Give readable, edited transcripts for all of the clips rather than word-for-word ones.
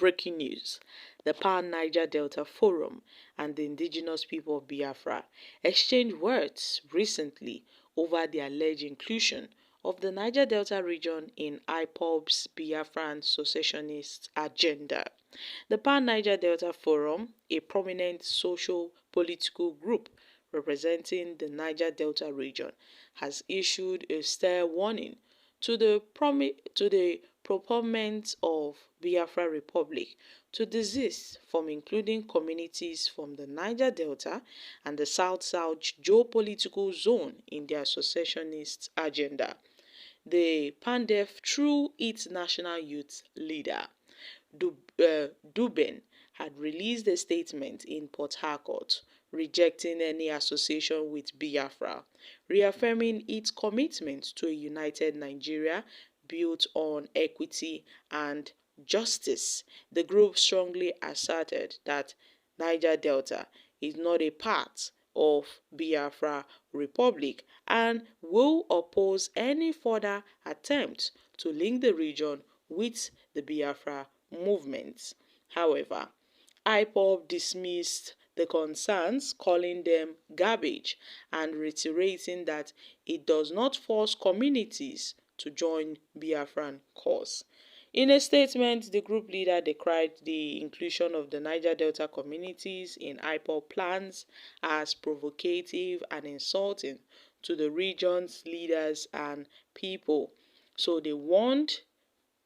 Breaking news. The Pan-Niger Delta Forum and the indigenous people of Biafra exchanged words recently over the alleged inclusion of the Niger Delta region in IPOB's Biafran secessionist agenda. The Pan-Niger Delta Forum, a prominent social-political group representing the Niger Delta region, has issued a stern warning to the proponents of Biafra Republic to desist from including communities from the Niger Delta and the South-South geopolitical zone in their secessionist agenda. The Pandef, through its national youth leader, Duben, had released a statement in Port Harcourt rejecting any association with Biafra, reaffirming its commitment to a united Nigeria built on equity and justice. The group strongly asserted that Niger Delta is not a part of Biafra Republic and will oppose any further attempt to link the region with the Biafra movement. However, IPOB dismissed the concerns, calling them garbage and reiterating that it does not force communities to join Biafran cause. In a statement, the group leader decried the inclusion of the Niger Delta communities in IPOB plans as provocative and insulting to the region's leaders and people. So they warned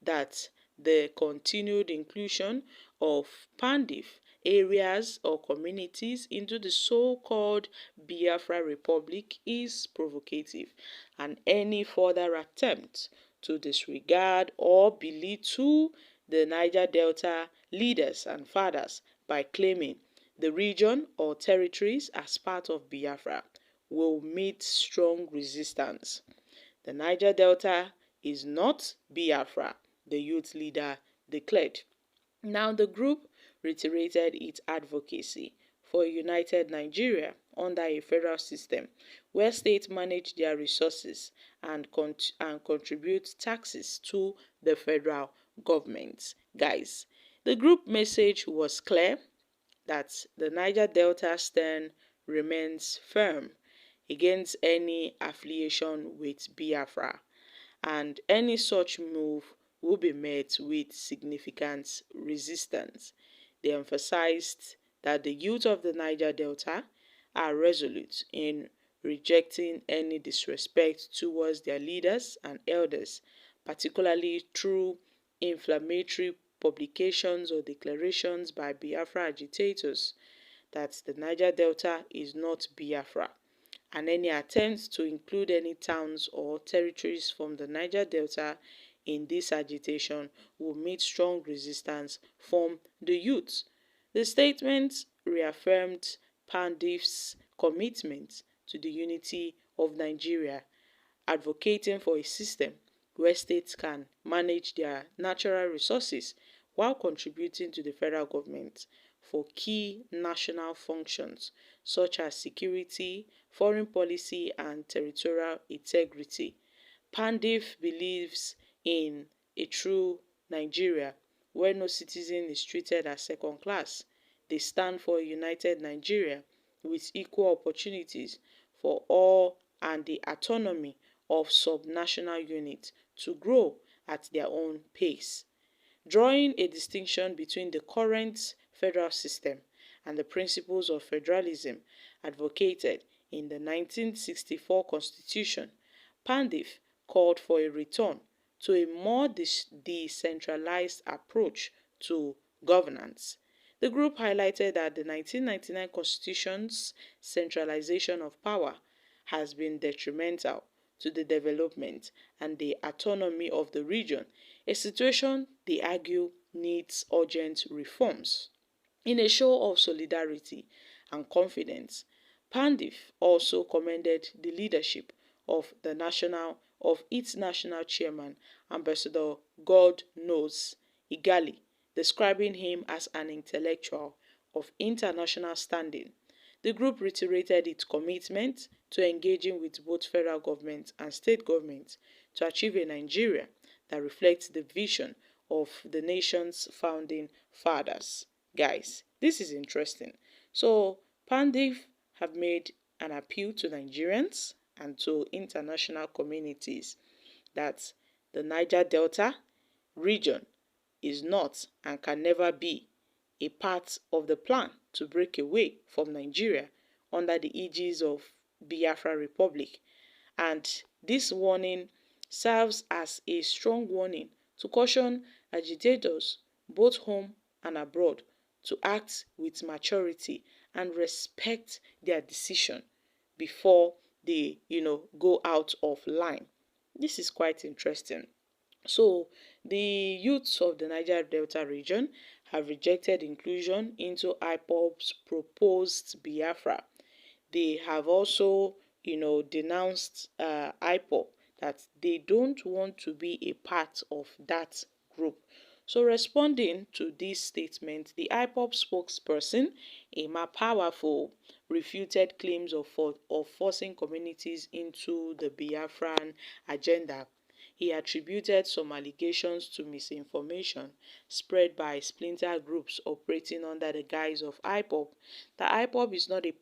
that the continued inclusion of Pandef areas or communities into the so-called Biafra Republic is provocative, and any further attempt to disregard or belittle the Niger Delta leaders and fathers by claiming the region or territories as part of Biafra will meet strong resistance. The Niger Delta is not Biafra, the youth leader declared. Now the group reiterated its advocacy for a united Nigeria under a federal system where states manage their resources and contribute taxes to the federal government. Guys, the group message was clear that the Niger Delta stand remains firm against any affiliation with Biafra, and any such move will be met with significant resistance. They emphasized that the youth of the Niger Delta are resolute in rejecting any disrespect towards their leaders and elders, particularly through inflammatory publications or declarations by Biafra agitators that the Niger Delta is not Biafra, and any attempts to include any towns or territories from the Niger Delta in this agitation will meet strong resistance from the youth. The statement reaffirmed Pandef's commitment to the unity of Nigeria, advocating for a system where states can manage their natural resources while contributing to the federal government for key national functions such as security, foreign policy, and territorial integrity. Pandef believes in a true Nigeria where no citizen is treated as second class. They stand for a united Nigeria with equal opportunities for all and the autonomy of subnational units to grow at their own pace, drawing a distinction between the current federal system and the principles of federalism advocated in the 1964 Constitution. Pandef called for a return to a more decentralized approach to governance. The group highlighted that the 1999 Constitution's centralization of power has been detrimental to the development and the autonomy of the region, a situation they argue needs urgent reforms. In a show of solidarity and confidence, Pandef also commended the leadership of its national chairman, Ambassador God Knows Igali, describing him as an intellectual of international standing. The group reiterated its commitment to engaging with both federal government and state governments to achieve a Nigeria that reflects the vision of the nation's founding fathers. Guys, this is interesting. So, Pandef have made an appeal to Nigerians and to international communities that the Niger Delta region is not and can never be a part of the plan to break away from Nigeria under the aegis of Biafra Republic. And this warning serves as a strong warning to caution agitators, both home and abroad, to act with maturity and respect their decision before they, go out of line. This is quite interesting. So, the youths of the Niger Delta region have rejected inclusion into IPOB's proposed Biafra. They have also, denounced IPOB, that they don't want to be a part of that group. So, responding to this statement, the IPOB spokesperson, Emma Powerful, refuted claims of forcing communities into the Biafran agenda. He attributed some allegations to misinformation spread by splinter groups operating under the guise of IPOB. The IPOB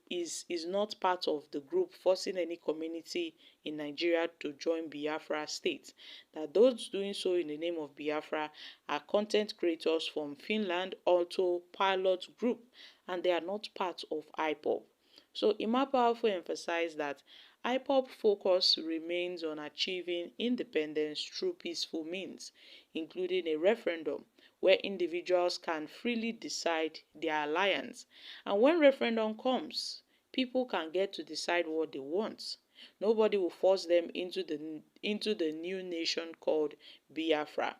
is not part of the group forcing any community in Nigeria to join Biafra state. That those doing so in the name of Biafra are content creators from Finland, Auto Pilot Group, and they are not part of IPOB. So Ima Powerful emphasized that IPOB focus remains on achieving independence through peaceful means, including a referendum where individuals can freely decide their alliance. And when referendum comes, people can get to decide what they want. Nobody will force them into the new nation called Biafra.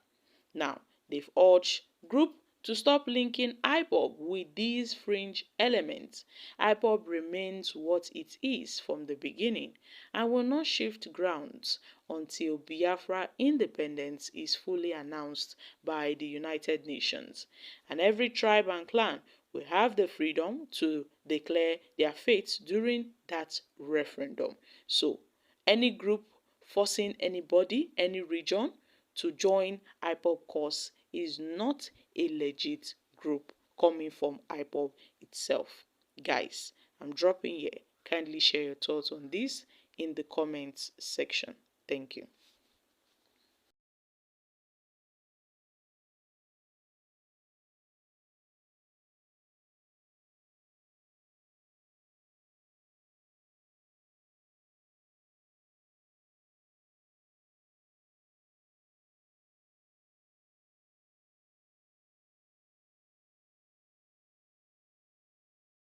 Now, they've urged group to stop linking IPOB with these fringe elements. IPOB remains what it is from the beginning and will not shift grounds until Biafra independence is fully announced by the United Nations. And every tribe and clan will have the freedom to declare their fate during that referendum. So, any group forcing anybody, any region, to join IPOB cause is not a legit group coming from IPOB itself. Guys, I'm dropping here. Kindly share your thoughts on this in the comments section. Thank you.